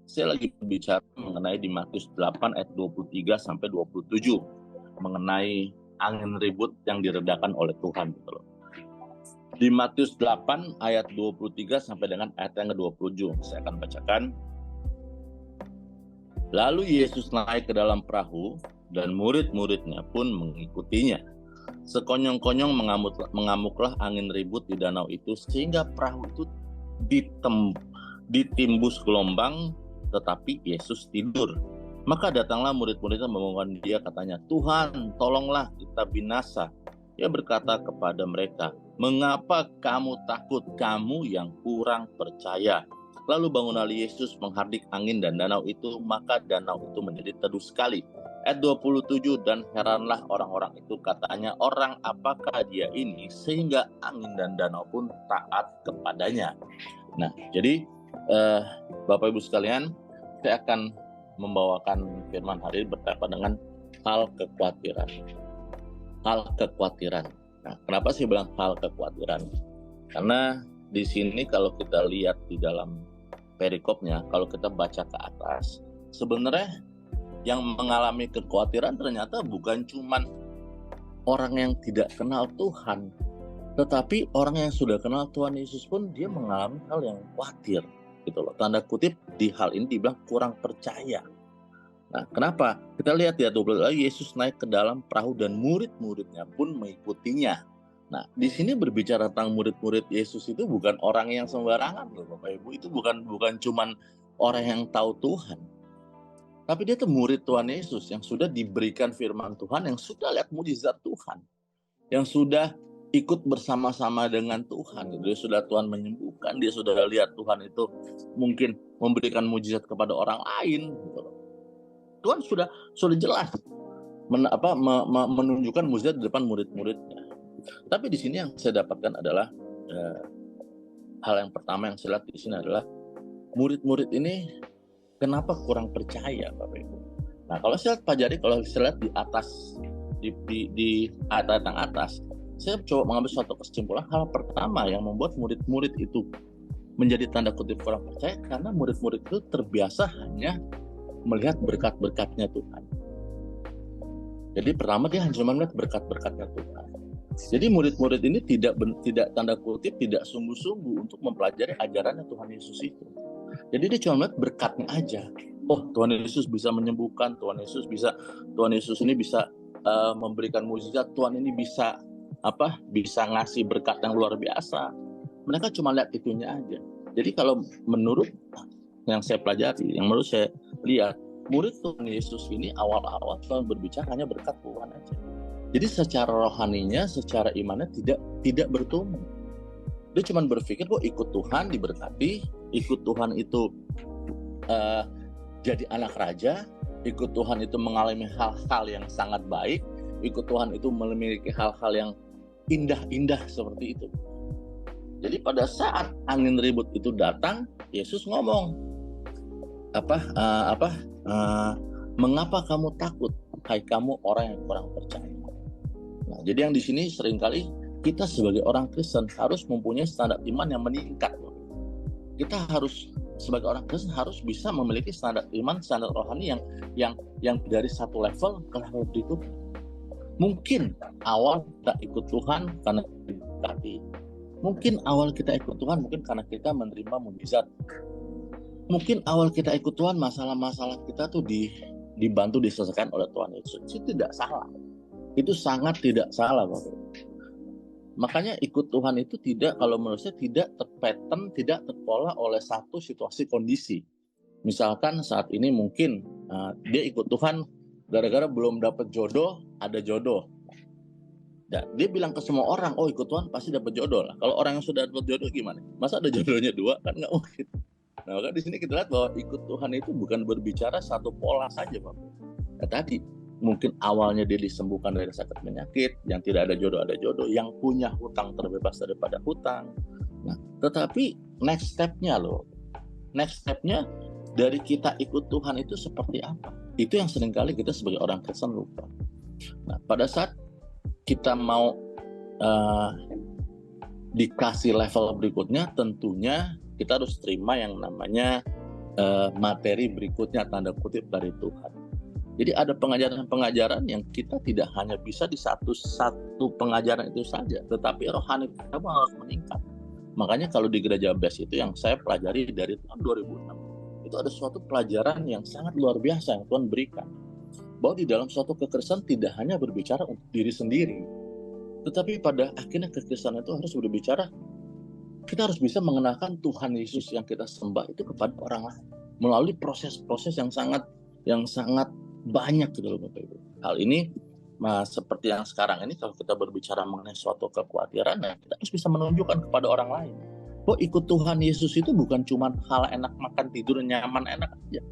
Saya lagi berbicara mengenai di Matius 8 ayat 23 sampai 27 mengenai angin ribut yang diredakan oleh Tuhan gitu loh. Di Matius 8 ayat 23 sampai dengan ayat yang ke-27 saya akan bacakan. Lalu Yesus naik ke dalam perahu dan murid-muridnya pun mengikutinya. Sekonyong-konyong mengamuklah angin ribut di danau itu sehingga perahu itu ditimbus gelombang, tetapi Yesus tidur. Maka datanglah murid-muridnya membangunkan dia, katanya, "Tuhan, tolonglah, kita binasa." Dia berkata kepada mereka, "Mengapa kamu takut, kamu yang kurang percaya?" Lalu bangunlah Yesus menghardik angin dan danau itu, maka danau itu menjadi teduh sekali. Ayat 27, dan heranlah orang-orang itu, katanya, "Orang apakah dia ini sehingga angin dan danau pun taat kepadanya?" Nah, jadi Bapak Ibu sekalian, saya akan membawakan firman hari ini berkaitan dengan hal kekhawatiran. Hal kekhawatiran. Nah, kenapa sih bilang hal kekhawatiran? Karena di sini kalau kita lihat di dalam perikopnya, kalau kita baca ke atas, sebenarnya yang mengalami kekhawatiran ternyata bukan cuman orang yang tidak kenal Tuhan, tetapi orang yang sudah kenal Tuhan Yesus pun dia mengalami hal yang khawatir gitu loh. Tanda kutip di hal ini dibilang kurang percaya. Nah, kenapa? Kita lihat ya, 12 lagi, Yesus naik ke dalam perahu dan murid-muridnya pun mengikutinya. Nah, di sini berbicara tentang murid-murid Yesus itu bukan orang yang sembarangan loh Bapak Ibu. Itu bukan cuman orang yang tahu Tuhan. Tapi dia tuh murid Tuhan Yesus yang sudah diberikan firman Tuhan, yang sudah lihat mujizat Tuhan, yang sudah ikut bersama-sama dengan Tuhan. Dia sudah Tuhan menyembuhkan, dia sudah lihat Tuhan itu mungkin memberikan mujizat kepada orang lain. Tuhan sudah jelas menunjukkan mujizat di depan murid-muridnya. Tapi di sini yang saya dapatkan adalah hal yang pertama yang saya lihat di sini adalah murid-murid ini kenapa kurang percaya, Bapak Ibu. Nah, kalau saya pelajari, kalau saya lihat di atas di ayat yang atas, saya coba mengambil suatu kesimpulan. Hal pertama yang membuat murid-murid itu menjadi tanda kutip kurang percaya, karena murid-murid itu terbiasa hanya melihat berkat-berkatnya Tuhan. Jadi pertama dia hanya melihat berkat-berkatnya Tuhan. Jadi murid-murid ini tidak tanda kutip tidak sungguh-sungguh untuk mempelajari ajarannya Tuhan Yesus itu. Jadi dia cuma melihat berkatnya aja. Oh, Tuhan Yesus bisa menyembuhkan, Tuhan Yesus ini bisa memberikan mujizat, Tuhan ini bisa ngasih berkat yang luar biasa. Mereka cuma lihat itunya aja. Jadi kalau menurut yang saya pelajari, yang menurut saya lihat, murid Tuhan Yesus ini awal-awal Tuhan berbicara hanya berkat Tuhan aja. Jadi secara rohaninya, secara imannya tidak bertumbuh. Dia cuma berpikir kok ikut Tuhan diberkati, ikut Tuhan itu jadi anak raja, ikut Tuhan itu mengalami hal-hal yang sangat baik, ikut Tuhan itu memiliki hal-hal yang indah-indah seperti itu. Jadi pada saat angin ribut itu datang, Yesus ngomong, mengapa kamu takut, hai kamu orang yang kurang percaya. Nah, jadi yang di sini seringkali kita sebagai orang Kristen harus mempunyai standar iman yang meningkat. Kita harus sebagai orang Kristen harus bisa memiliki standar iman, standar rohani yang dari satu level ke level berikutnya. Mungkin awal kita ikut Tuhan karena diberkati. Mungkin awal kita ikut Tuhan mungkin karena kita menerima mujizat. Mungkin awal kita ikut Tuhan masalah-masalah kita tuh dibantu diselesaikan oleh Tuhan Yesus. Itu tidak salah. Itu sangat tidak salah, Bapak. Makanya ikut Tuhan itu kalau menurut saya tidak terpattern, tidak terpola oleh satu situasi kondisi. Misalkan saat ini mungkin dia ikut Tuhan gara-gara belum dapat jodoh, ada jodoh. Nah, dia bilang ke semua orang, oh ikut Tuhan pasti dapat jodoh lah. Kalau orang yang sudah dapat jodoh gimana? Masa ada jodohnya dua? Kan nggak mungkin. Nah, maka di sini kita lihat bahwa ikut Tuhan itu bukan berbicara satu pola saja, Bapak. Nah, tadi mungkin awalnya dia disembuhkan dari sakit penyakit, yang tidak ada jodoh, yang punya hutang terbebas daripada hutang. Nah, tetapi next step-nya dari kita ikut Tuhan itu seperti apa? Itu yang seringkali kita sebagai orang Kristen lupa. Nah, pada saat kita mau dikasih level berikutnya, tentunya kita harus terima yang namanya materi berikutnya tanda kutip dari Tuhan. Jadi ada pengajaran-pengajaran yang kita tidak hanya bisa di satu pengajaran itu saja, tetapi rohani kita harus meningkat. Makanya kalau di gereja BES itu yang saya pelajari dari tahun 2006, itu ada suatu pelajaran yang sangat luar biasa yang Tuhan berikan. Bahwa di dalam suatu kekristenan tidak hanya berbicara untuk diri sendiri, tetapi pada akhirnya kekristenan itu harus berbicara, kita harus bisa mengenalkan Tuhan Yesus yang kita sembah itu kepada orang lain melalui proses-proses yang sangat banyak gitu loh Bapak Ibu. Hal ini seperti yang sekarang ini, kalau kita berbicara mengenai suatu kekhawatiran, kita harus bisa menunjukkan kepada orang lain bahwa ikut Tuhan Yesus itu bukan cuma hal enak makan tidur nyaman enak aja,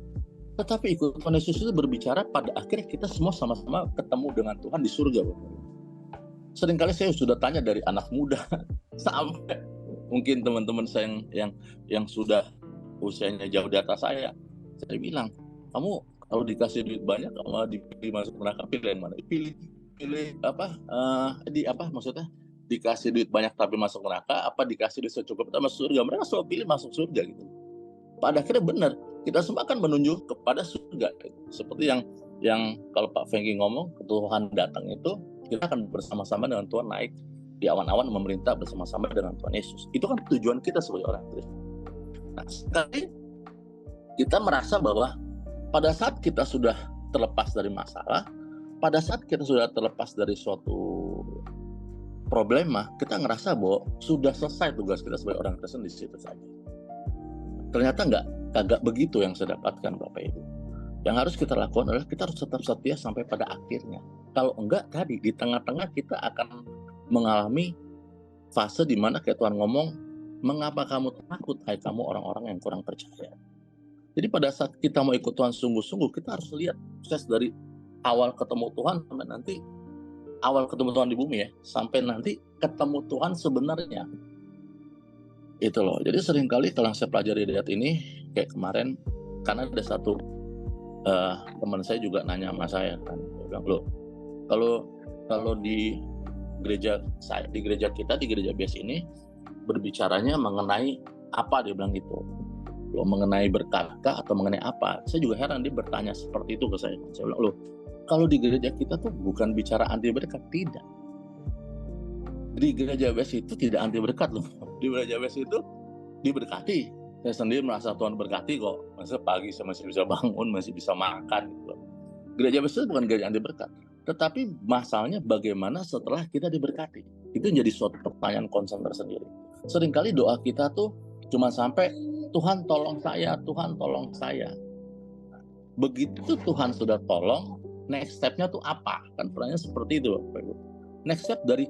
tetapi ikut Tuhan Yesus itu berbicara pada akhirnya kita semua sama-sama ketemu dengan Tuhan di surga Bapak Ibu. Seringkali saya sudah tanya dari anak muda sampai mungkin teman-teman saya yang sudah usianya jauh di atas saya bilang, kamu kalau dikasih duit banyak sama dipilih masuk neraka, pilih yang mana? Pilih maksudnya dikasih duit banyak tapi masuk neraka, apa dikasih duit secukupnya masuk surga? Mereka selalu pilih masuk surga gitu. Pada akhirnya benar, kita semua akan menuju kepada surga. Seperti yang kalau Pak Fengki ngomong, Tuhan datang itu kita akan bersama-sama dengan Tuhan naik di awan-awan memerintah bersama-sama dengan Tuhan Yesus. Itu kan tujuan kita sebagai orang Kristen. Nah, sekali kita merasa bahwa pada saat kita sudah terlepas dari masalah, pada saat kita sudah terlepas dari suatu problema, kita ngerasa bahwa sudah selesai tugas kita sebagai orang Kristen di situ saja. Ternyata kagak begitu yang saya dapatkan Bapak Ibu. Yang harus kita lakukan adalah kita harus tetap setia sampai pada akhirnya. Kalau enggak, tadi di tengah-tengah kita akan mengalami fase di mana kayak Tuhan ngomong, mengapa kamu takut, hai kamu orang-orang yang kurang percaya. Jadi pada saat kita mau ikut Tuhan sungguh-sungguh, kita harus lihat proses dari awal ketemu Tuhan sampai nanti awal ketemu Tuhan di bumi ya, sampai nanti ketemu Tuhan sebenarnya. Itu loh. Jadi seringkali kalau saya pelajari ayat ini, kayak kemarin, karena ada satu teman saya juga nanya sama saya kan, dia bilang, loh, kalau di gereja kita, di gereja BES ini berbicaranya mengenai apa, dia bilang gitu. Loh, mengenai berkatkah atau mengenai apa? Saya juga heran dia bertanya seperti itu ke saya. Saya bilang, loh, kalau di gereja kita tuh bukan bicara anti berkat, tidak. Di gereja BES itu tidak anti berkat loh. Di gereja BES itu diberkati. Saya sendiri merasa Tuhan berkati kok. Masa pagi saya masih bisa bangun, masih bisa makan gitu. Gereja BES itu bukan gereja anti berkat. Tetapi masalahnya bagaimana setelah kita diberkati. Itu jadi suatu pertanyaan concern tersendiri. Seringkali doa kita tuh cuma sampai Tuhan tolong saya, Tuhan tolong saya. Begitu Tuhan sudah tolong, next step-nya tuh apa? Kan pertanyaan seperti itu Bapak Ibu. Next step dari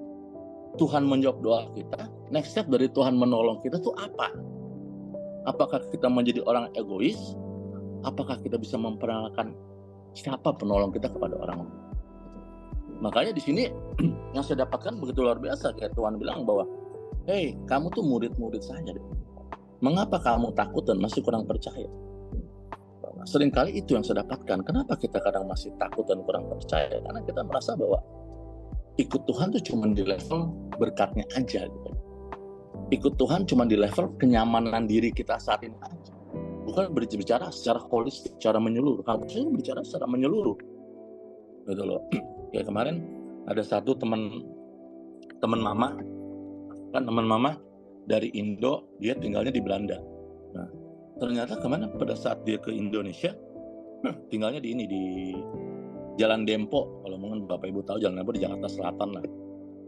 Tuhan menjawab doa kita, next step dari Tuhan menolong kita tuh apa? Apakah kita menjadi orang egois? Apakah kita bisa memperkenalkan siapa penolong kita kepada orang lain? Makanya di sini yang saya dapatkan begitu luar biasa, kayak Tuhan bilang bahwa, hey, kamu tuh murid-murid saya deh. Mengapa kamu takut dan masih kurang percaya? Seringkali itu yang saya dapatkan. Kenapa kita kadang masih takut dan kurang percaya? Karena kita merasa bahwa ikut Tuhan itu cuma di level berkatnya aja gitu. Ikut Tuhan cuma di level kenyamanan diri kita saat ini aja. Bukan berbicara secara holistik, secara menyeluruh. Harusnya berbicara secara menyeluruh. Gitu loh. Kayak kemarin ada satu teman mama, kan teman mama dari Indo, dia tinggalnya di Belanda. Nah, ternyata kemana pada saat dia ke Indonesia, tinggalnya di Jalan Dempo. Kalau mungkin Bapak Ibu tahu Jalan Dempo di Jakarta Selatan lah.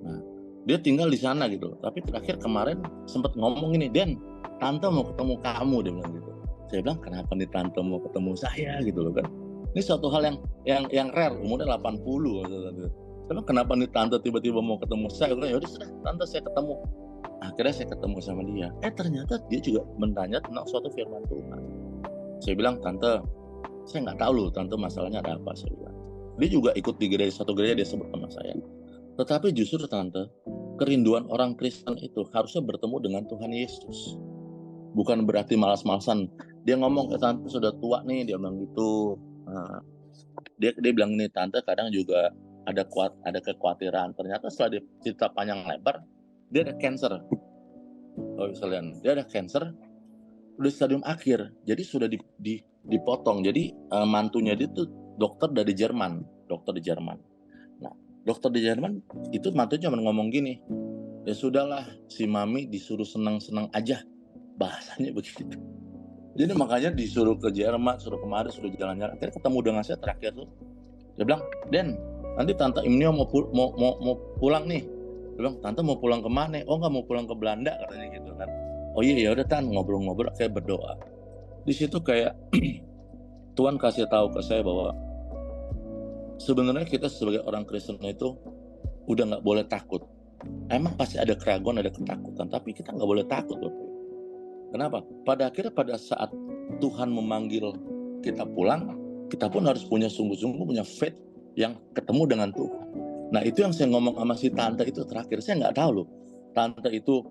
Nah, dia tinggal di sana gitu. Tapi terakhir kemarin sempat ngomong ini, Den, tante mau ketemu kamu, dia bilang gitu. Saya bilang, kenapa nih tante mau ketemu saya gitu loh kan? Ini suatu hal yang rare, umurnya 80. Saya bilang, kenapa nih tante tiba-tiba mau ketemu saya? Dia bilang, yaudah sudah, tante saya ketemu. Akhirnya saya ketemu sama dia. Ternyata dia juga bertanya tentang suatu firman Tuhan. Saya bilang, tante, saya nggak tahu loh, tante masalahnya ada apa. Saya bilang. Dia juga ikut di satu gereja, dia sebut sama saya. Tetapi justru tante, kerinduan orang Kristen itu harusnya bertemu dengan Tuhan Yesus. Bukan berarti malas-malasan. Dia ngomong, tante sudah tua nih, dia bilang gitu. Nah, dia bilang ini, tante kadang juga ada kekhawatiran. Ternyata setelah dia cerita panjang lebar, dia ada cancer. Oh, sekalian, dia ada cancer. udah stadium akhir, jadi sudah dipotong. Jadi mantunya dia tuh dokter di Jerman. Nah, dokter di Jerman itu mantunya cuma ngomong gini, ya sudahlah, si Mami disuruh senang-senang aja, bahasanya begitu. Jadi makanya disuruh ke Jerman, suruh kemarin, suruh jalan-jalan. Akhirnya ketemu dengan saya terakhir tuh, dia bilang, Den, nanti Tante Imnio mau pulang nih. Dia bilang, Tante mau pulang kemana? Oh, nggak mau pulang ke Belanda, katanya gitu kan. Oh iya, ya udah Tan, ngobrol-ngobrol, kayak berdoa. Di situ kayak Tuhan kasih tahu ke saya bahwa sebenarnya kita sebagai orang Kristen itu udah nggak boleh takut. Emang pasti ada keraguan, ada ketakutan, tapi kita nggak boleh takut, Bapak. Kenapa? Pada akhirnya pada saat Tuhan memanggil kita pulang, kita pun harus punya sungguh-sungguh punya faith yang ketemu dengan Tuhan. Nah, itu yang saya ngomong sama si tante itu terakhir. Saya nggak tahu loh, tante itu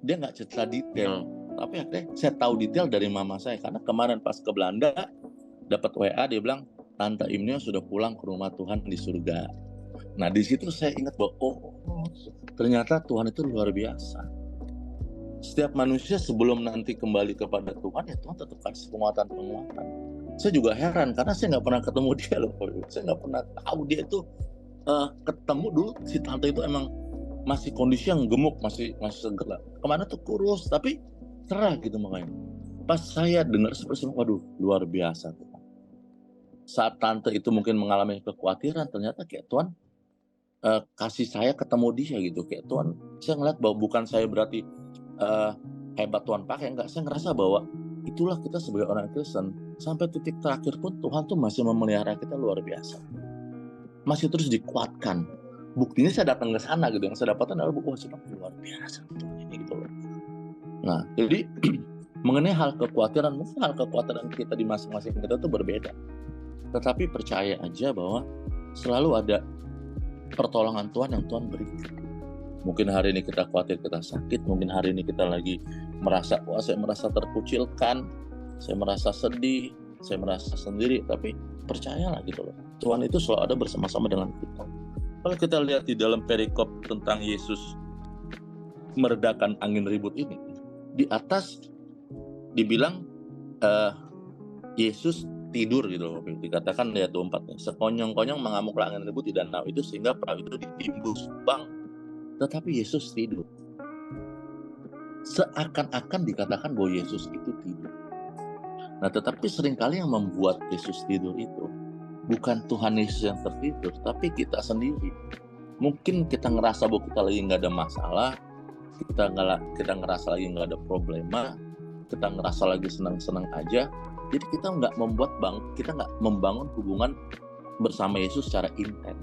dia nggak cerita detail, tapi akhirnya saya tahu detail dari mama saya, karena kemarin pas ke Belanda dapat WA, dia bilang Tante Imnio sudah pulang ke rumah Tuhan di surga. Nah, di situ saya ingat bahwa ternyata Tuhan itu luar biasa. Setiap manusia sebelum nanti kembali kepada Tuhan, ya Tuhan tetap kasih penguatan. Saya juga heran karena saya nggak pernah ketemu dia loh. Saya nggak pernah tahu dia itu ketemu dulu si tante itu emang masih kondisi yang gemuk, masih seger lah. Kemana tuh kurus tapi cerah gitu makanya. Pas saya dengar seperti itu, waduh luar biasa tuh. Saat tante itu mungkin mengalami kekhawatiran, ternyata kayak Tuhan kasih saya ketemu dia gitu. Kayak Tuhan, saya ngeliat bahwa bukan saya berarti hebat Tuhan pakai, enggak. Saya ngerasa bahwa itulah kita sebagai orang Kristen, sampai titik terakhir pun Tuhan tuh masih memelihara kita luar biasa, masih terus dikuatkan. Buktinya saya datang ke sana gitu, yang saya dapatkan adalah buku luar biasa ini gitu loh. Nah, jadi mengenai hal kekhawatiran, mungkin hal kekhawatiran kita di masing-masing kita tuh berbeda, tetapi percaya aja bahwa selalu ada pertolongan Tuhan yang Tuhan berikan. Mungkin hari ini kita khawatir kita sakit, mungkin hari ini kita lagi merasa, saya merasa terkucilkan, saya merasa sedih, saya merasa sendiri, tapi percayalah gitu loh, Tuhan itu selalu ada bersama-sama dengan kita. Kalau kita lihat di dalam perikop tentang Yesus meredakan angin ribut ini, di atas dibilang Yesus tidur gitu loh, dikatakan di ayat 24, sekonyong-konyong mengamuklah angin ribut di danau itu sehingga perahu itu ditimbus bang, tetapi Yesus tidur. Seakan-akan dikatakan bahwa Yesus itu tidur. Nah, tetapi seringkali yang membuat Yesus tidur itu bukan Tuhan Yesus yang tertidur, tapi kita sendiri. Mungkin kita ngerasa bahwa kita lagi nggak ada masalah, kita ngerasa lagi nggak ada problema, kita ngerasa lagi senang-senang aja. Jadi kita nggak membangun hubungan bersama Yesus secara intens.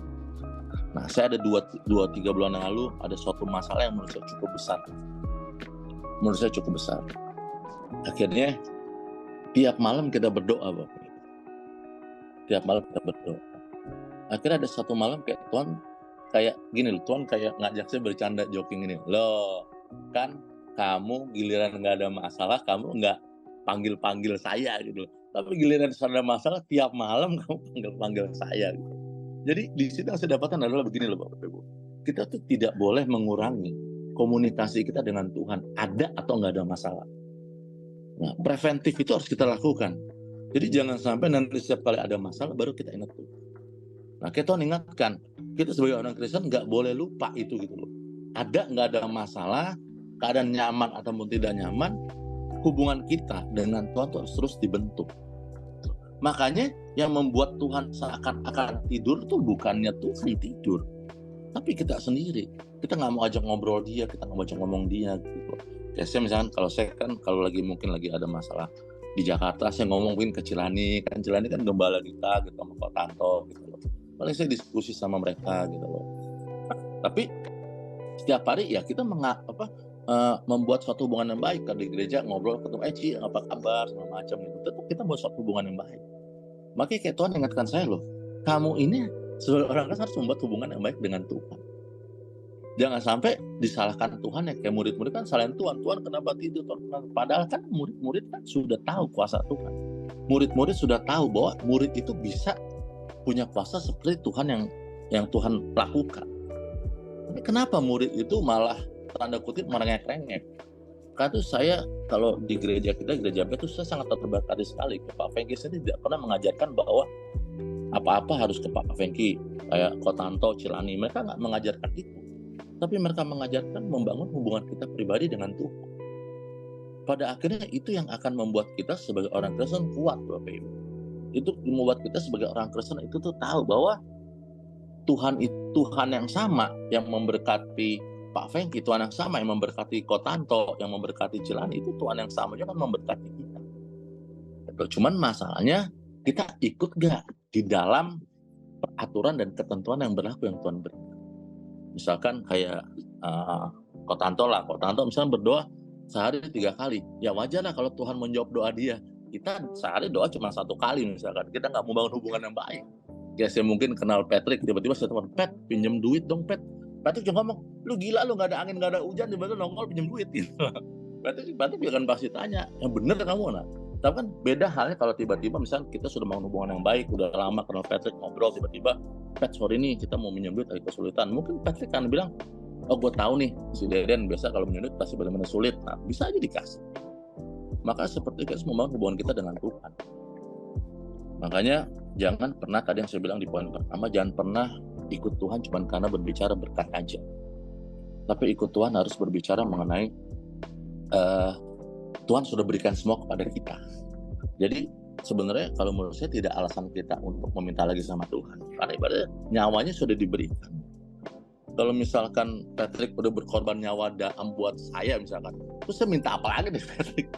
Nah, saya ada 2-3 bulan yang lalu ada suatu masalah yang menurut saya cukup besar. Akhirnya tiap malam kita berdoa, Bapak. Tiap malam kita berdoa. Akhirnya ada satu malam kayak Tuhan kayak gini loh, Tuhan kayak ngajak saya bercanda joking gini. Loh, kan kamu giliran nggak ada masalah, kamu nggak panggil saya gitu. Tapi giliran ada masalah tiap malam kamu panggil saya gitu. Jadi di situ yang saya dapatkan adalah begini loh Bapak Ibu. Kita tuh tidak boleh mengurangi komunikasi kita dengan Tuhan, ada atau nggak ada masalah. Nah, preventif itu harus kita lakukan. Jadi jangan sampai nanti setiap kali ada masalah baru kita ingat Tuhan. Nah, kita ingatkan, kita sebagai orang Kristen nggak boleh lupa itu gitu loh. Ada nggak ada masalah, keadaan nyaman ataupun tidak nyaman, hubungan kita dengan Tuhan harus terus dibentuk. Makanya yang membuat Tuhan seakan-akan tidur tuh bukannya Tuhan tidur, tapi kita sendiri. Kita nggak mau ajak ngobrol dia, kita nggak mau ajak ngomong dia gitu. Kayak saya misalkan kalau lagi mungkin lagi ada masalah di Jakarta, saya ngomong mungkin ke Cilani kan gembala kita gitu sama Pak Tanto gitu loh. Paling saya diskusi sama mereka gitu loh. Tapi setiap hari ya kita membuat suatu hubungan yang baik. Kan di gereja ngobrol ketemu Ci apa kabar segala macam gitu. Tetap kita buat suatu hubungan yang baik. Makanya kayak Tuhan ingatkan saya loh, kamu ini sebagai orang Kristen harus membuat hubungan yang baik dengan Tuhan. Jangan sampai disalahkan Tuhan ya, kayak murid-murid kan salahin Tuhan kenapa tidur, padahal kan murid-murid kan sudah tahu kuasa Tuhan. Murid-murid sudah tahu bahwa murid itu bisa punya kuasa seperti Tuhan yang Tuhan lakukan. Kenapa murid itu malah tanda kutip merengek-rengek? Maka tuh saya kalau di gereja kita, gereja B itu saya sangat terberkati sekali. Pak Fengki sendiri tidak pernah mengajarkan bahwa apa-apa harus ke Pak Fengki, kayak Kotanto, Cilani. Mereka nggak mengajarkan itu. Tapi mereka mengajarkan membangun hubungan kita pribadi dengan Tuhan. Pada akhirnya itu yang akan membuat kita sebagai orang Kristen kuat, Bapak Ibu. Itu membuat kita sebagai orang Kristen itu tuh tahu bahwa Tuhan itu Tuhan yang sama yang memberkati Pak Fengki, Tuhan yang sama yang memberkati Kotanto, yang memberkati Cilani, itu Tuhan yang sama juga kan memberkati kita. Cuman masalahnya kita ikut gak di dalam peraturan dan ketentuan yang berlaku yang Tuhan beri. Misalkan kayak Kotanto misalnya berdoa sehari 3 kali, ya wajar lah kalau Tuhan menjawab doa dia. Kita sehari doa cuma 1 kali misalkan, kita nggak membangun hubungan yang baik. Ya saya mungkin kenal Patrick, tiba-tiba saya telepon, Pat pinjam duit dong Pat. Patrick cuma ngomong, lu gila lu, nggak ada angin nggak ada hujan, tiba-tiba nongol pinjam duit gitu. Patrick akan pasti tanya, yang bener kamu nah. Tapi kan beda halnya kalau tiba-tiba misalnya kita sudah membangun hubungan yang baik, udah lama kenal Patrick, ngobrol, tiba-tiba Pat sorry nih kita mau minjem duit lagi kesulitan. Mungkin Patrick kan bilang, oh gue tahu nih si Deden biasa kalau minjem duit pasti benar-benar sulit. Nah bisa aja dikasih. Maka seperti kita membangun hubungan kita dengan Tuhan. Makanya jangan pernah, tadi yang saya bilang di poin pertama, jangan pernah ikut Tuhan cuma karena berbicara berkat aja. Tapi ikut Tuhan harus berbicara mengenai Tuhan sudah berikan semua kepada kita. Jadi sebenarnya kalau menurut saya tidak alasan kita untuk meminta lagi sama Tuhan. Karena ibaratnya nyawanya sudah diberikan. Kalau misalkan Patrick udah berkorban nyawa buat saya misalkan, terus saya minta apa lagi deh Patrick?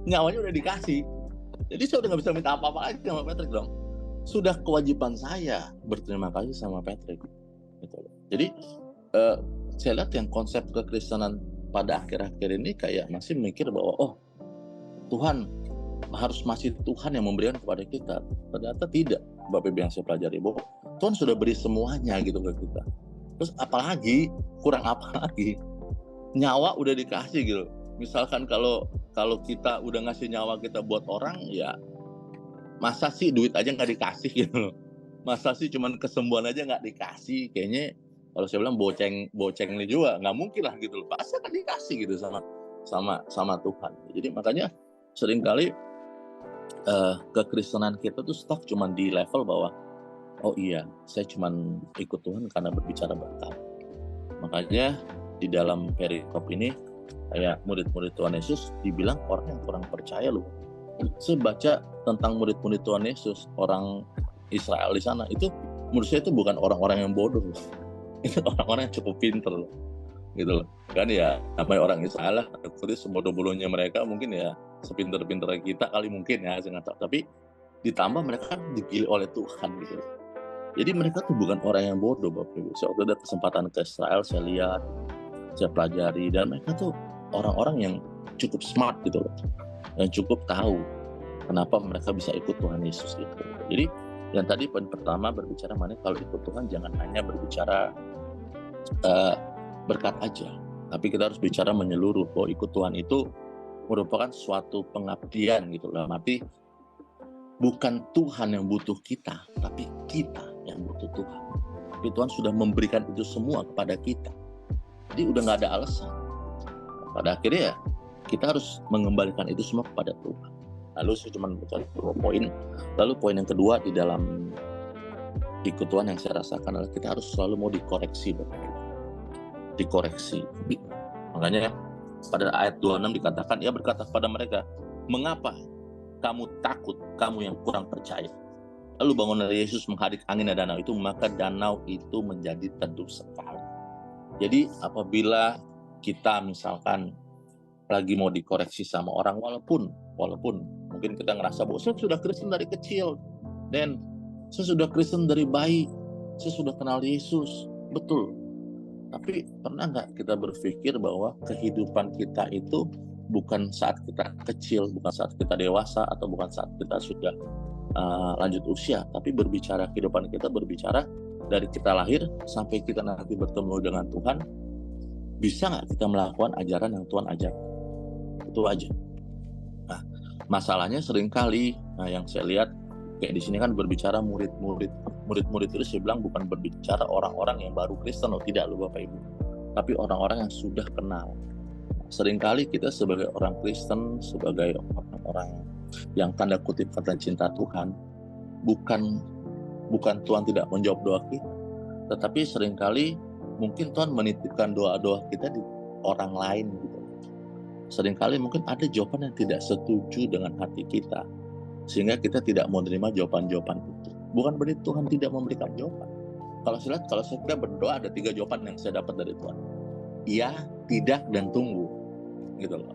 Nyawanya udah dikasih. Jadi saya udah gak bisa minta apa-apa lagi sama Patrick dong. Sudah kewajiban saya berterima kasih sama Patrick. Gitu. Jadi saya lihat yang konsep kekristenan pada akhir-akhir ini kayak masih mikir bahwa oh Tuhan harus masih Tuhan yang memberikan kepada kita. Ternyata tidak, Bapak Ibu yang saya pelajari bahwa Tuhan sudah beri semuanya gitu ke kita. Terus apalagi, kurang apa lagi? Nyawa udah dikasih gitu. Misalkan kalau kita udah ngasih nyawa kita buat orang, ya masa sih duit aja nggak dikasih gitu. Masa sih cuman kesembuhan aja nggak dikasih? Kayaknya kalau saya bilang boceng ini juga nggak mungkin lah gitu loh. Pasti akan dikasih gitu sama Tuhan. Jadi makanya seringkali kekristenan kita tuh stuck cuman di level bahwa oh iya, saya cuman ikut Tuhan karena berbicara berkat. Makanya di dalam perikop ini kayak murid-murid Tuhan Yesus dibilang orang yang kurang percaya loh. Saya baca tentang murid-murid Tuhan Yesus, orang Israel di sana, itu menurut saya itu bukan orang-orang yang bodoh loh. Itu orang-orang yang cukup pinter loh. Gitu loh. Kan ya namanya orang Israel lah, sebodoh-bodohnya mereka mungkin ya sepinter-pinter kita kali mungkin ya, saya nggak tahu. Tapi ditambah mereka dipilih oleh Tuhan gitu loh. Jadi mereka tuh bukan orang yang bodoh Bapak Ibu. Saya waktu ada kesempatan ke Israel, saya lihat, saya pelajari, dan mereka tuh orang-orang yang cukup smart gitu loh, yang cukup tahu kenapa mereka bisa ikut Tuhan Yesus gitu. Jadi yang tadi poin pertama berbicara mengenai kalau ikut Tuhan jangan hanya berbicara berkat aja, tapi kita harus bicara menyeluruh bahwa ikut Tuhan itu merupakan suatu pengabdian gitu loh. Tapi bukan Tuhan yang butuh kita, tapi kita yang butuh Tuhan. Tapi Tuhan sudah memberikan itu semua kepada kita. Jadi udah gak ada alasan. Pada akhirnya ya, kita harus mengembalikan itu semua kepada Tuhan. Lalu saya cuma baca 2 poin. Lalu poin yang kedua di dalam ikut Tuhan yang saya rasakan adalah kita harus selalu mau dikoreksi. Dikoreksi. Makanya pada ayat 26 dikatakan, ia berkata kepada mereka, mengapa kamu takut, kamu yang kurang percaya? Lalu bangunlah Yesus menghadik angin dan danau itu, maka danau itu menjadi teduh sekali. Jadi apabila kita misalkan lagi mau dikoreksi sama orang, walaupun mungkin kita ngerasa bahwa saya sudah Kristen dari kecil, dan saya sudah Kristen dari bayi, saya sudah kenal Yesus, betul. Tapi pernah nggak kita berpikir bahwa kehidupan kita itu bukan saat kita kecil, bukan saat kita dewasa, atau bukan saat kita sudah lanjut usia, tapi berbicara kehidupan kita, berbicara dari kita lahir sampai kita nanti bertemu dengan Tuhan, bisa nggak kita melakukan ajaran yang Tuhan ajar? Itu aja. Nah, masalahnya seringkali, yang saya lihat kayak di sini kan berbicara murid-murid itu saya bilang bukan berbicara orang-orang yang baru Kristen loh, tidak loh Bapak Ibu, tapi orang-orang yang sudah kenal. Seringkali kita sebagai orang Kristen, sebagai orang-orang yang tanda kutip kata cinta Tuhan, bukan Tuhan tidak menjawab doa kita, tetapi seringkali mungkin Tuhan menitipkan doa-doa kita di orang lain gitu. Seringkali mungkin ada jawaban yang tidak setuju dengan hati kita, sehingga kita tidak mau menerima jawaban-jawaban itu. Bukan berarti Tuhan tidak memberikan jawaban. Kalau saya berdoa ada 3 jawaban yang saya dapat dari Tuhan. Iya, tidak, dan tunggu. Gitu loh.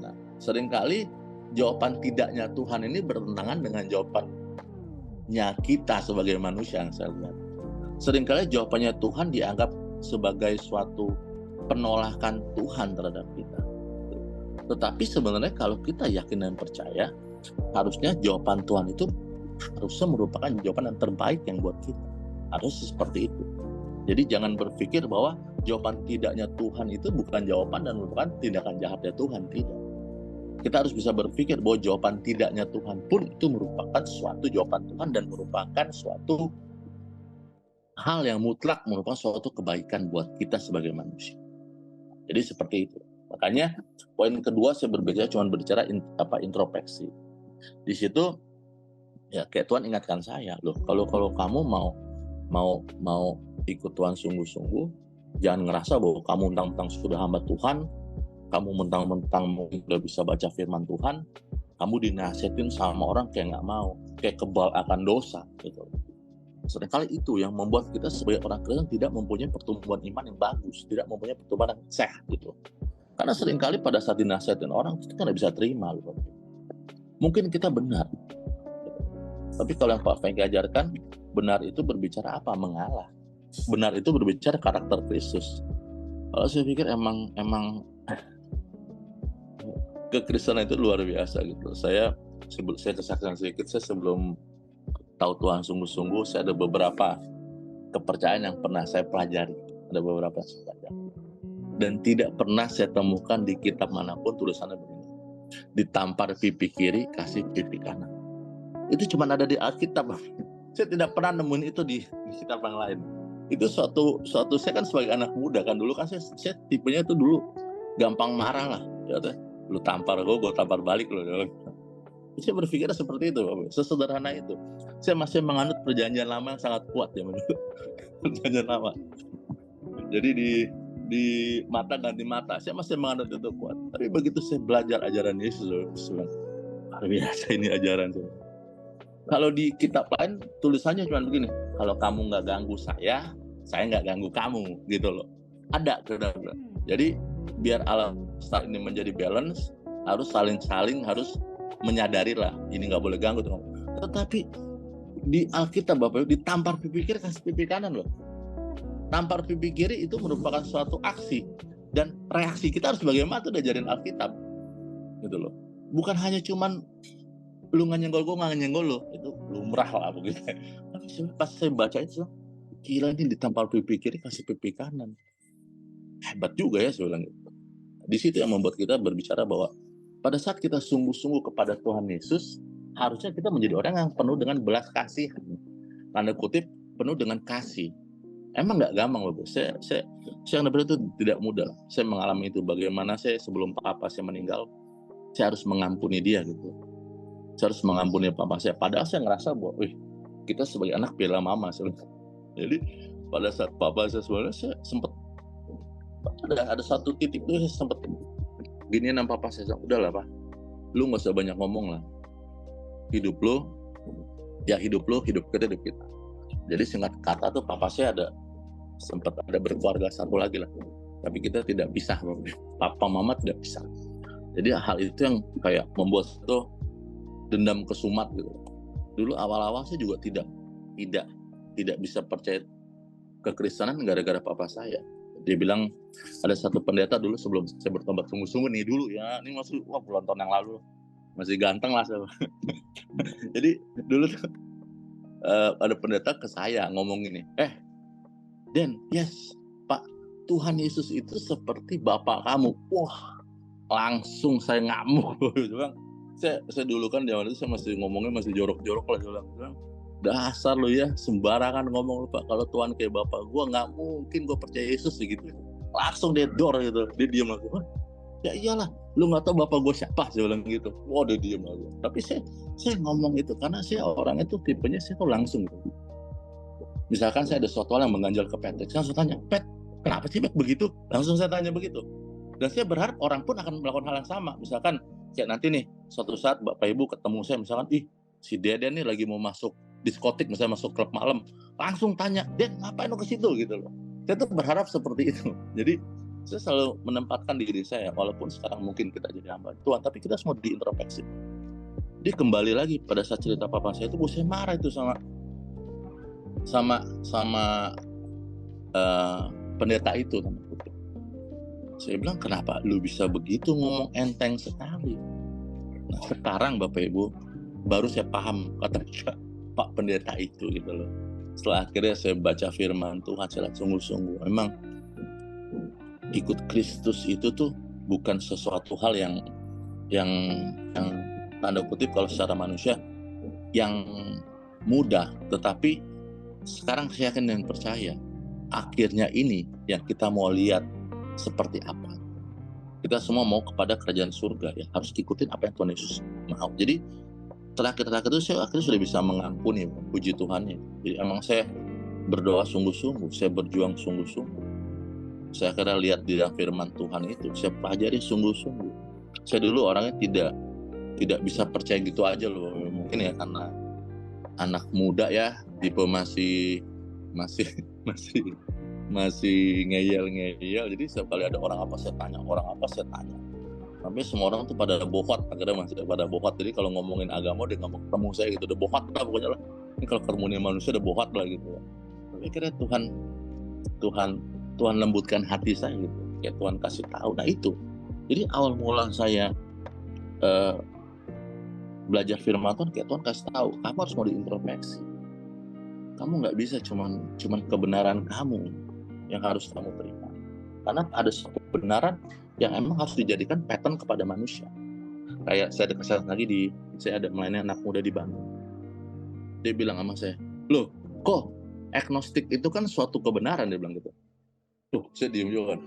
Nah, seringkali jawaban tidaknya Tuhan ini bertentangan dengan jawabannya kita sebagai manusia yang saya lihat. Seringkali jawabannya Tuhan dianggap sebagai suatu penolakan Tuhan terhadap kita. Tetapi sebenarnya kalau kita yakin dan percaya, harusnya jawaban Tuhan itu harusnya merupakan jawaban yang terbaik yang buat kita. Harus seperti itu. Jadi jangan berpikir bahwa jawaban tidaknya Tuhan itu bukan jawaban dan merupakan tindakan jahatnya Tuhan. Tidak. Kita harus bisa berpikir bahwa jawaban tidaknya Tuhan pun itu merupakan suatu jawaban Tuhan dan merupakan suatu hal yang mutlak, merupakan suatu kebaikan buat kita sebagai manusia. Jadi seperti itu. Makanya poin kedua saya berbicara introspeksi. Di situ ya kayak Tuhan ingatkan saya, loh, kalau kamu mau ikut Tuhan sungguh-sungguh, jangan ngerasa bahwa kamu mentang-mentang sudah hamba Tuhan, kamu mentang-mentang mungkin udah bisa baca firman Tuhan, kamu dinasihatin sama orang kayak nggak mau, kayak kebal akan dosa gitu. Seringkali itu yang membuat kita sebagai orang Kristen tidak mempunyai pertumbuhan iman yang bagus, tidak mempunyai pertumbuhan yang sehat gitu. Karena seringkali pada saat dinasihatin orang kita nggak bisa terima loh. Mungkin kita benar, tapi kalau yang Pak Franky ajarkan, benar itu berbicara apa? Mengalah. Benar itu berbicara karakter Kristus. Kalau saya pikir emang kekristenan itu luar biasa gitu. Saya kesaksian sedikit, saya sebelum tahu Tuhan sungguh-sungguh, saya ada beberapa kepercayaan yang pernah saya pelajari. Ada beberapa yang saya pelajari. Dan tidak pernah saya temukan di kitab manapun tulisannya begini. Ditampar pipi kiri, kasih pipi kanan. Itu cuma ada di Alkitab. Saya tidak pernah nemuin itu di kitab yang lain. Itu suatu saya kan sebagai anak muda kan, dulu kan saya tipenya itu dulu gampang marah lah. Ya, lu tampar gue tampar balik lo. Saya berpikir seperti itu, sesederhana itu. Saya masih menganut perjanjian lama yang sangat kuat ya menurut perjanjian lama. Jadi di mata ganti mata, saya masih menganut itu kuat. Tapi begitu saya belajar ajaran Yesus, luar biasa ini ajaran saya. Kalau di kitab lain tulisannya cuma begini, kalau kamu nggak ganggu saya nggak ganggu kamu gitu loh. Ada saudara. Jadi biar alam ini menjadi balance, harus saling harus menyadari lah ini nggak boleh ganggu. Tetapi di Alkitab Bapak ditampar pipi kiri kasih pipi kanan loh. Tampar pipi kiri itu merupakan suatu aksi dan reaksi kita harus bagaimana tuh diajarin Alkitab gitu loh. Bukan hanya cuman lu nggak nyenggol gue nggak nyenggol lo, itu lumrah lah begitu. Tapi pas saya baca itu, gila ini ditampar pipi kiri kasih pipi kanan, hebat juga ya saya bilang. Di situ yang membuat kita berbicara bahwa pada saat kita sungguh-sungguh kepada Tuhan Yesus, harusnya kita menjadi orang yang penuh dengan belas kasihan, tanda kutip penuh dengan kasih. Emang nggak gampang loh, saya yang itu tidak mudah. Saya mengalami itu, bagaimana saya sebelum papa saya meninggal, saya harus mengampuni dia gitu. Saya harus mengampuni papa saya. Padahal saya ngerasa bahwa, kita sebagai anak piala mama. Jadi pada saat papa saya sebenarnya saya sempat ada satu titik tuh saya sempat gini nama papa saya, udahlah pak, lu nggak usah banyak ngomong lah. Hidup kita. Jadi singkat kata tuh papa saya sempat ada berkeluarga satu lagi lah. Tapi kita tidak pisah, papa mama tidak pisah. Jadi hal itu yang kayak membuat itu dendam kesumat gitu. Dulu awal-awal saya juga tidak bisa percaya kekristenan gara-gara papa saya. Dia bilang ada satu pendeta dulu sebelum saya bertobat sungguh-sungguh nih dulu ya, ini masih puluhan tahun yang lalu, masih ganteng lah saya. Jadi dulu ada pendeta ke saya ngomong gini, Den, yes Pak, Tuhan Yesus itu seperti bapak kamu. Wah, langsung saya ngamuk. Saya dulu kan zaman itu saya masih ngomongnya masih jorok-jorok lah, saya bilang dasar lu ya sembarangan ngomong lu Pak, kalau Tuhan kayak bapak gua nggak mungkin gua percaya Yesus gitu. Langsung dia dor gitu, dia diam langsung. Ya iyalah, lu nggak tahu bapak gue siapa, saya bilang gitu. Wah, dia diem aja. Tapi saya ngomong itu karena saya orang itu tipenya saya tuh langsung gitu. Misalkan saya ada suatu hal yang mengganjal ke Patrick, saya langsung tanya, Pat, kenapa sih Pat begitu? Langsung saya tanya begitu. Dan saya berharap orang pun akan melakukan hal yang sama. Misalkan kayak nanti nih, suatu saat Bapak Ibu ketemu saya, misalkan, si Deden nih lagi mau masuk diskotik, misalnya masuk klub malam, langsung tanya, Den, ngapain lo ke situ gitu loh. Saya tuh berharap seperti itu. Jadi saya selalu menempatkan diri saya, walaupun sekarang mungkin kita jadi hamba Tuhan, tapi kita semua diintrospeksi. Dia kembali lagi pada saat cerita papa saya itu, saya marah itu sama pendeta itu. Saya bilang, kenapa lu bisa begitu ngomong enteng sekali? Nah, sekarang Bapak Ibu, baru saya paham kata Pak Pendeta itu gitu loh. Setelah akhirnya saya baca firman Tuhan, saya lihat sungguh-sungguh, memang ikut Kristus itu tuh bukan sesuatu hal yang tanda kutip kalau secara manusia yang mudah, tetapi sekarang saya yakin dan percaya akhirnya ini yang kita mau lihat seperti apa. Kita semua mau kepada kerajaan surga, ya harus ikutin apa yang Tuhan Yesus mau. Jadi terakhir itu saya akhirnya sudah bisa mengampuni, puji Tuhannya. Jadi emang saya berdoa sungguh-sungguh, saya berjuang sungguh-sungguh. Saya akhirnya lihat di dalam firman Tuhan itu, saya pelajari sungguh-sungguh. Saya dulu orangnya tidak bisa percaya gitu aja loh. Mungkin ya karena anak muda ya, tipe masih ngeyel. Jadi setiap kali ada orang apa saya tanya. Sampai semua orang tuh pada bohot, akhirnya masih pada bohot. Jadi kalau ngomongin agama dia nggak mau ketemu saya gitu, udah bohot lah pokoknya lah. Ini kalau ketemu manusia udah bohot lah gitu. Tapi akhirnya Tuhan lembutkan hati saya gitu, kayak Tuhan kasih tahu. Nah itu, jadi awal mula saya belajar firman Tuhan, kayak Tuhan kasih tahu, kamu harus mau diintrospeksi. Kamu nggak bisa cuman kebenaran kamu yang harus kamu terima, karena ada suatu kebenaran yang emang harus dijadikan pattern kepada manusia. Kayak saya ada kesempatan lagi saya ada melayani anak muda di Bandung. Dia bilang sama saya, loh kok agnostik itu kan suatu kebenaran, dia bilang gitu. Tuh saya diem juga kan.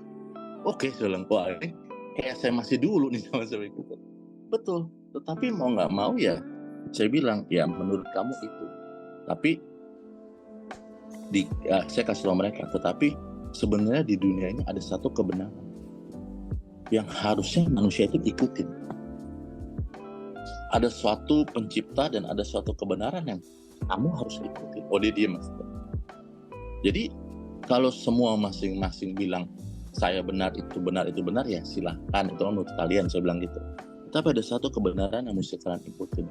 Oke, saya bilang, wah ini kayak saya masih dulu nih sama saya gitu. Betul, tetapi mau nggak mau ya, saya bilang ya menurut kamu itu. Tapi saya kasih tahu mereka, tetapi sebenarnya di dunia ini ada satu kebenaran yang harusnya manusia itu ikutin. Ada suatu pencipta dan ada suatu kebenaran yang kamu harus ikutin. Oh, dia mas. Jadi kalau semua masing-masing bilang saya benar itu benar ya silahkan, itu menurut kalian, saya bilang gitu. Tapi ada satu kebenaran yang mesti kalian ikutin.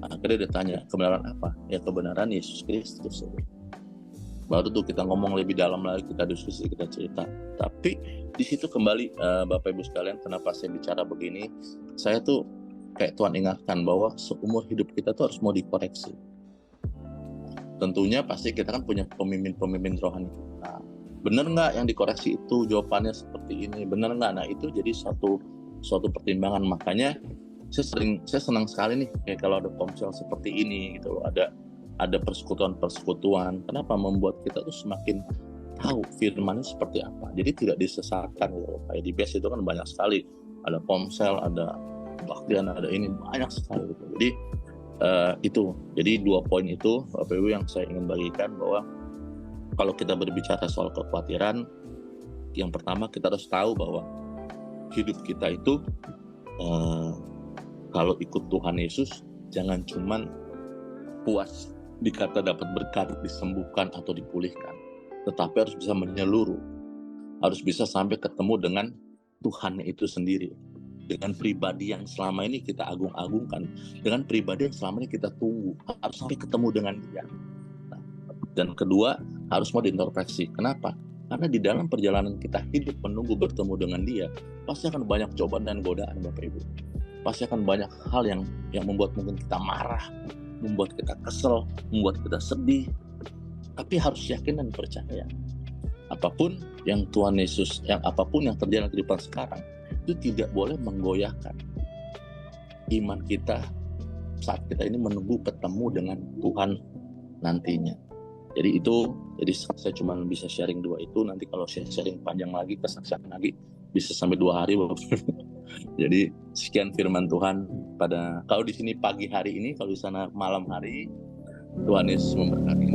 Akhirnya dia tanya, kebenaran apa? Ya kebenaran Yesus Kristus. Baru tuh kita ngomong lebih dalam lagi, kita diskusi, kita cerita. Tapi di situ kembali Bapak Ibu sekalian, kenapa saya bicara begini? Saya tuh kayak Tuhan ingatkan bahwa seumur hidup kita tuh harus mau dikoreksi. Tentunya pasti kita kan punya pemimpin rohani kita. Benar nggak yang dikoreksi itu jawabannya seperti ini? Benar nggak? Nah itu jadi suatu pertimbangan. Makanya saya senang sekali nih kayak kalau ada komsel seperti ini gitu loh, ada persekutuan. Kenapa? Membuat kita tuh semakin tahu firman-nya seperti apa. Jadi tidak disesatkan gitu. Kayak di BES itu kan banyak sekali, ada komsel, ada baktian, ada ini banyak sekali gitu. Jadi itu. Jadi 2 poin itu Bapak Ibu yang saya ingin bagikan, bahwa kalau kita berbicara soal kekhawatiran, yang pertama kita harus tahu bahwa hidup kita itu kalau ikut Tuhan Yesus jangan cuman puas dikata dapat berkat, disembuhkan atau dipulihkan, tetapi harus bisa menyeluruh, harus bisa sampai ketemu dengan Tuhan itu sendiri, dengan pribadi yang selama ini kita agung-agungkan, dengan pribadi yang selama ini kita tunggu, harus sampai ketemu dengan Dia. Dan kedua, harus mau diintrospeksi. Kenapa? Karena di dalam perjalanan kita hidup menunggu bertemu dengan Dia, pasti akan banyak cobaan dan godaan Bapak Ibu. Pasti akan banyak hal yang membuat mungkin kita marah, membuat kita kesel, membuat kita sedih. Tapi harus yakin dan percaya, apapun yang Tuhan Yesus, apapun yang terjadi di kehidupan sekarang, itu tidak boleh menggoyahkan iman kita saat kita ini menunggu ketemu dengan Tuhan nantinya. Jadi saya cuma bisa sharing 2 itu. Nanti kalau saya sharing panjang lagi, kesaksian lagi, bisa sampai 2 hari. Jadi sekian firman Tuhan pada kalau di sini pagi hari ini, kalau di sana malam hari. Tuhan Yesus memberkati.